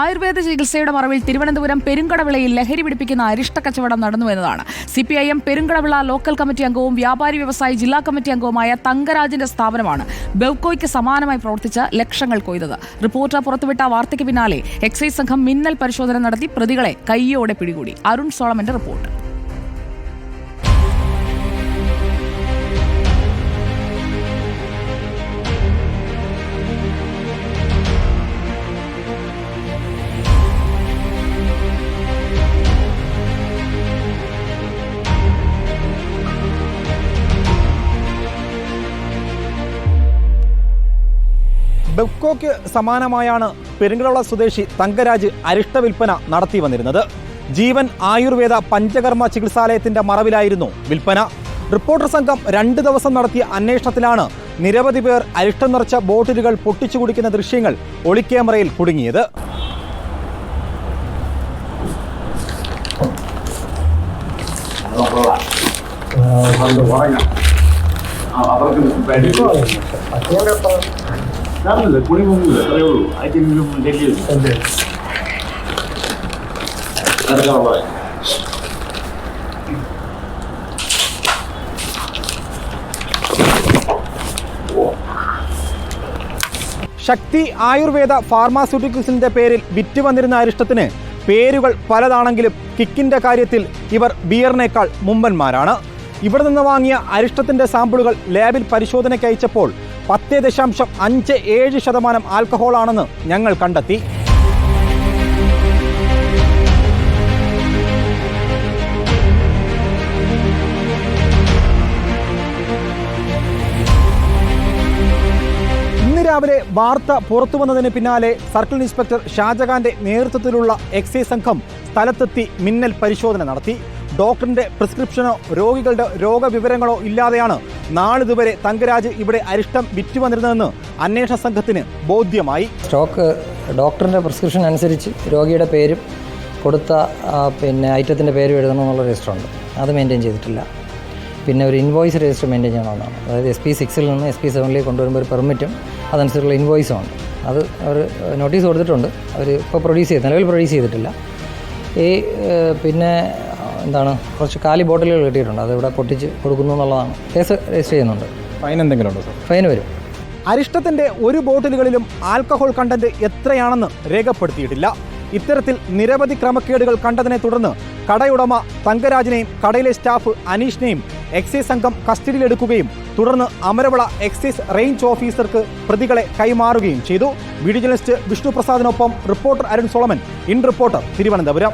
ആയുർവേദ ചികിത്സയുടെ മറവിൽ തിരുവനന്തപുരം പെരുങ്കടവിളയിൽ ലഹരി പിടിപ്പിക്കുന്ന അരിഷ്ട കച്ചവടം നടന്നുവെന്നതാണ്. CPIM പെരുങ്കടവിള ലോക്കൽ കമ്മിറ്റി അംഗവും വ്യാപാരി വ്യവസായി ജില്ലാ കമ്മിറ്റി അംഗവുമായ തങ്കരാജിന്റെ സ്ഥാപനമാണ് ബെവ്കോയ്ക്ക് സമാനമായി പ്രവർത്തിച്ച് ലക്ഷങ്ങൾ കൊയ്തത്. റിപ്പോർട്ടർ പുറത്തുവിട്ട വാർത്തയ്ക്ക് പിന്നാലെ എക്സൈസ് സംഘം മിന്നൽ പരിശോധന നടത്തി പ്രതികളെ കയ്യോടെ പിടികൂടി. അരുൺ സോളമന്റെ റിപ്പോർട്ട്. ബെവ്കോയ്ക്ക് സമാനമായാണ് പെരുങ്കടവിള സ്വദേശി തങ്കരാജ് അരിഷ്ട വിൽപ്പന നടത്തി വന്നിരുന്നത്. ജീവൻ ആയുർവേദ പഞ്ചകർമ്മ ചികിത്സാലയത്തിന്റെ മറവിലായിരുന്നു വിൽപ്പന. റിപ്പോർട്ടർ സംഘം 2 ദിവസം നടത്തിയ അന്വേഷണത്തിലാണ് നിരവധി പേർ അരിഷ്ടം നിറച്ച ബോട്ടിലുകൾ പൊട്ടിച്ചു കുടിക്കുന്ന ദൃശ്യങ്ങൾ ഒളിക്യാമറയിൽ കുടുങ്ങിയത്. ശക്തി ആയുർവേദ ഫാർമാസ്യൂട്ടിക്കൽസിന്റെ പേരിൽ വിറ്റുവന്നിരുന്ന അരിഷ്ടത്തിന് പേരുകൾ പലതാണെങ്കിലും കിക്കിന്റെ കാര്യത്തിൽ ഇവർ ബിയറിനേക്കാൾ മുമ്പന്മാരാണ്. ഇവിടെ നിന്ന് വാങ്ങിയ അരിഷ്ടത്തിന്റെ സാമ്പിളുകൾ ലാബിൽ പരിശോധനയ്ക്ക് അയച്ചപ്പോൾ 10.57% ആൽക്കഹോളാണെന്ന് ഞങ്ങൾ കണ്ടെത്തി. ഇന്ന് രാവിലെ വാർത്ത പുറത്തു വന്നതിന് പിന്നാലെ സർക്കിൾ ഇൻസ്പെക്ടർ ഷാജഹാന്റെ നേതൃത്വത്തിലുള്ള എക്സൈസ് സംഘം സ്ഥലത്തെത്തി മിന്നൽ പരിശോധന നടത്തി. ഡോക്ടറിന്റെ പ്രിസ്ക്രിപ്ഷനോ രോഗികളുടെ രോഗവിവരങ്ങളോ ഇല്ലാതെയാണ് നാളിതുവരെ തങ്കരാജ് ഇവിടെ അരിഷ്ടം വിറ്റുവന്നിരുന്നതെന്ന് അന്വേഷണ സംഘത്തിന് ബോധ്യമായി. സ്റ്റോക്ക് ഡോക്ടറിന്റെ പ്രിസ്ക്രിപ്ഷൻ അനുസരിച്ച് രോഗിയുടെ പേരും കൊടുത്ത ഐറ്റത്തിൻ്റെ പേരും എഴുതണമെന്നുള്ള രജിസ്റ്ററുണ്ട്. അത് മെയിൻറ്റെയിൻ ചെയ്തിട്ടില്ല. പിന്നെ ഒരു ഇൻവോയ്സ് രജിസ്റ്റർ മെയിൻറ്റെയിൻ ചെയ്യണമെന്നാണ്. അതായത് SP6 നിന്ന് SP7 കൊണ്ടുവരുമ്പോൾ ഒരു പെർമിറ്റും അതനുസരിച്ചുള്ള ഇൻവോയ്സും ഉണ്ട്. അത് അവർ നോട്ടീസ് കൊടുത്തിട്ടുണ്ട്. അവർ ഇപ്പോൾ നിലവിൽ പ്രൊഡ്യൂസ് ചെയ്തിട്ടില്ല. പിന്നെ കുറച്ച് കാലി ബോട്ടിലുകൾ കിട്ടിയിട്ടുണ്ട്. അതിവിടെ പൊട്ടിച്ച് കൊടുക്കുന്നു എന്നുള്ളതാണ്. കേസ് രജിസ്റ്റർ ചെയ്യുന്നുണ്ട്. ഫൈൻ എന്തെങ്കിലും ഉണ്ടോ സർ? ഫൈൻ വരും. അരിഷ്ടത്തിന്റെ ഒരു ബോട്ടിലുകളിലും ആൽക്കഹോൾ കണ്ടന്റ് എത്രയാണെന്ന് രേഖപ്പെടുത്തിയിട്ടില്ല. ഇത്തരത്തിൽ നിരവധി ക്രമക്കേടുകൾ കണ്ടതിനെ തുടർന്ന് കടയുടമ തങ്കരാജിനെയും കടയിലെ സ്റ്റാഫ് അനീഷിനെയും എക്സൈസ് സംഘം കസ്റ്റഡിയിലെടുക്കുകയും തുടർന്ന് അമരവിള എക്സൈസ് റേഞ്ച് ഓഫീസർക്ക് പ്രതികളെ കൈമാറുകയും ചെയ്തു. വീഡിയോ ജേർണലിസ്റ്റ് വിഷ്ണു പ്രസാദിനൊപ്പം reporter Arun Solomon, in reporter, Thiruvananthapuram.